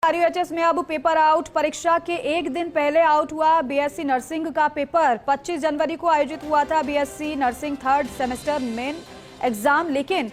RUHS में अब paper out. परीक्षा के एक दिन पहले आउट हुआ बीएससी नर्सिंग का पेपर। 25 जनवरी को आयोजित हुआ था BSc nursing third semester main exam, लेकिन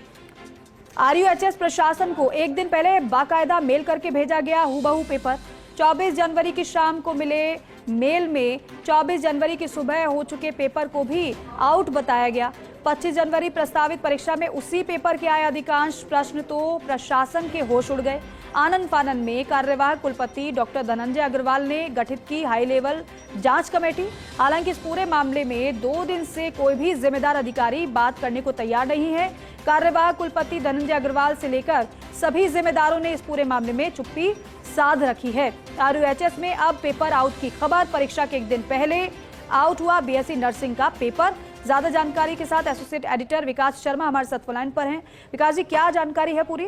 आरयूएचएस प्रशासन को एक दिन पहले बाकायदा मेल करके भेजा गया हूबहू पेपर। 24 जनवरी की शाम को मिले मेल में 24 जनवरी की सुबह हो चुके पेपर को भी आउट बताया गया। 25 जनवरी प्रस्तावित परीक्षा में उसी पेपर के आए अधिकांश प्रश्न तो प्रशासन के होश उड़ गए। आनन फानन में कार्यवाहक कुलपति डॉक्टर धनंजय अग्रवाल ने गठित की हाई लेवल जांच कमेटी। हालांकि इस पूरे मामले में 2 दिन से कोई भी जिम्मेदार अधिकारी बात करने को तैयार नहीं है। कार्यवाहक कुलपति धनंजय अग्रवाल से लेकर सभी जिम्मेदारों ने इस पूरे मामले में चुप्पी साध रखी है। आरयूएचएस में अब पेपर आउट की खबर। परीक्षा के एक दिन पहले आउट हुआ बीएससी नर्सिंग का पेपर। ज्यादा जानकारी के साथ एसोसिएट एडिटर विकास शर्मा हमारे साथ लाइन पर हैं। विकास जी, क्या जानकारी है पूरी?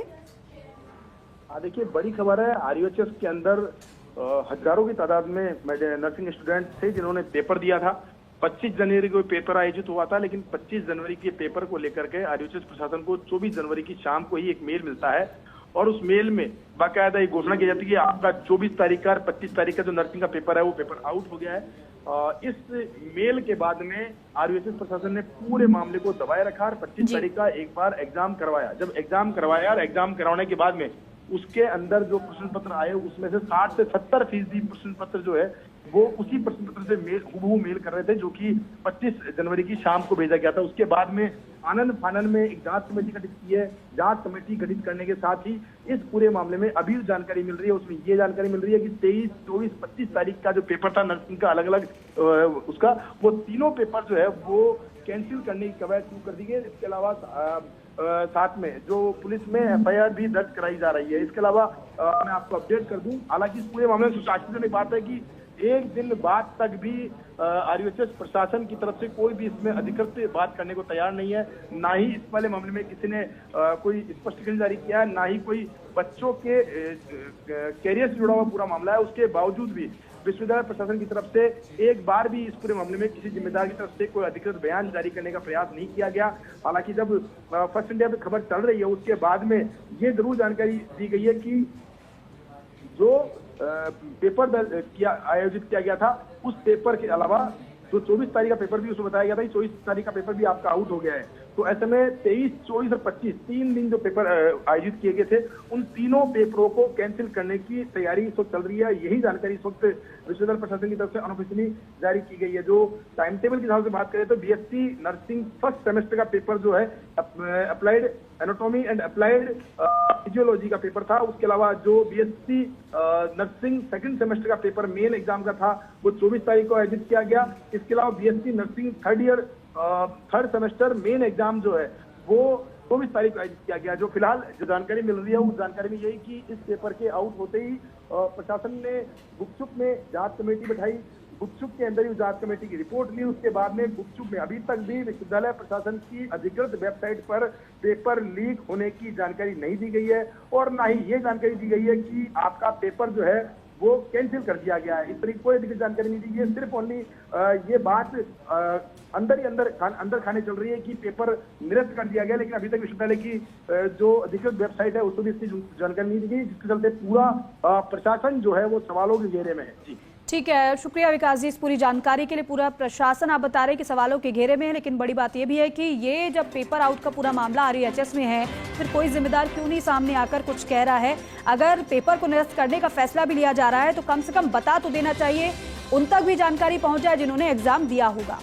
देखिए, बड़ी खबर है। आरयूएचएस के अंदर हजारों की तादाद में नर्सिंग स्टूडेंट थे जिन्होंने पेपर दिया था। 25 जनवरी को पेपर आयोजित हुआ था, लेकिन 25 जनवरी के पेपर को लेकर के आरयूएचएस प्रशासन को 24 जनवरी की शाम को ही एक मेल मिलता है और उस मेल में बाकायदा ये घोषणा की जाती है कि आपका 24 तारीख का 25 तारीख का जो नर्सिंग का पेपर है वो पेपर आउट हो गया है। इस मेल के बाद में आरयूएचएस प्रशासन ने पूरे मामले को दबाए रखा और 25 तारीख का एक बार एग्जाम करवाया। जब एग्जाम करवाया और एग्जाम करवाने के बाद में उसके अंदर जो प्रश्न पत्र आए उसमें से 60 से 70% प्रश्न पत्र जो है वो उसी प्रश्न पत्र से हूबहू मेल कर रहे थे जो कि 25 जनवरी की शाम को भेजा गया था। उसके बाद में आनन फानन में एक जांच कमेटी गठित की है। जांच कमेटी गठित करने के साथ ही इस पूरे मामले में अभी जानकारी मिल रही है, उसमें ये जानकारी मिल रही है कि 23, 24, 25 तारीख का जो पेपर था नर्सिंग का अलग अलग उसका वो तीनों पेपर जो है वो कैंसिल करने की कवायद शुरू कर दी गई। इसके अलावा साथ में जो पुलिस में एफआईआर भी दर्ज कराई जा रही है। इसके अलावा मैं आपको अपडेट कर दूं, हालांकि इस पूरे मामले में सुशासन बात है कि एक दिन बाद तक भी आरयूएचएस प्रशासन की तरफ से कोई भी इसमें अधिकृत बात करने को तैयार नहीं है। ना ही इस वाले मामले में किसी ने कोई स्पष्टीकरण जारी किया है, ना ही कोई बच्चों के कैरियर से जुड़ा हुआ पूरा मामला है। उसके बावजूद भी विश्वविद्यालय प्रशासन की तरफ से एक बार भी इस पूरे मामले में किसी जिम्मेदार की तरफ से कोई अधिकृत बयान जारी करने का प्रयास नहीं किया गया। हालांकि जब फर्स्ट इंडिया पे खबर चल रही है उसके बाद में ये जरूर जानकारी दी गई है कि जो पेपर आयोजित किया गया था उस पेपर के अलावा जो 24 तारीख का पेपर भी उसमें बताया गया था कि 24 तारीख का पेपर भी आपका आउट हो गया है। तो ऐसे में 23, 24 और 25 3 दिन जो पेपर आयोजित किए गए थे उन तीनों पेपरों को कैंसिल करने की तैयारी इस वक्त चल रही है। यही जानकारी इस वक्त विश्वविद्यालय प्रशासन की तरफ से अनऑफिशियली जारी की गई है। जो टाइम टेबल के हिसाब से बात करें तो बीएससी नर्सिंग फर्स्ट सेमेस्टर का पेपर जो है applied anatomy and applied physiology का पेपर था। उसके अलावा जो बीएससी नर्सिंग सेकंड सेमेस्टर का पेपर मेन एग्जाम का था वो 24 तारीख को आयोजित किया गया। इसके अलावा BSc nursing third semester main exam जो है वो 24 तारीख को आयोजित किया गया। जो फिलहाल जो जानकारी मिल रही है उस जानकारी में यही कि इस पेपर के आउट होते ही प्रशासन ने गुपचुप में जांच कमेटी बैठाई। गुपचुप के अंदर ही जांच कमेटी की रिपोर्ट ली। उसके बाद में गुपचुप में अभी तक भी विश्वविद्यालय प्रशासन की अधिकृत वेबसाइट पर पेपर लीक होने की जानकारी नहीं दी गई है और ना ही ये जानकारी दी गई है कि आपका पेपर जो है वो कैंसिल कर दिया गया है। इस तरीके कोई अधिकृत जानकारी नहीं दी गई है। सिर्फ ओनली ये बात अंदर खाने चल रही है कि पेपर निरस्त कर दिया गया, लेकिन अभी तक विश्वविद्यालय की जो अधिकृत वेबसाइट है उसको भी इसकी जानकारी नहीं दी गई, जिसके चलते पूरा प्रशासन जो है वो सवालों के घेरे में है। जी ठीक है, शुक्रिया विकास जी इस पूरी जानकारी के लिए। पूरा प्रशासन आप बता रहे हैं कि सवालों के घेरे में है, लेकिन बड़ी बात यह भी है कि ये जब पेपर आउट का पूरा मामला आरयूएचएस में है फिर कोई जिम्मेदार क्यों नहीं सामने आकर कुछ कह रहा है। अगर पेपर को निरस्त करने का फैसला भी लिया जा रहा है तो कम से कम बता तो देना चाहिए, उन तक भी जानकारी पहुंच जाए जिन्होंने एग्जाम दिया होगा।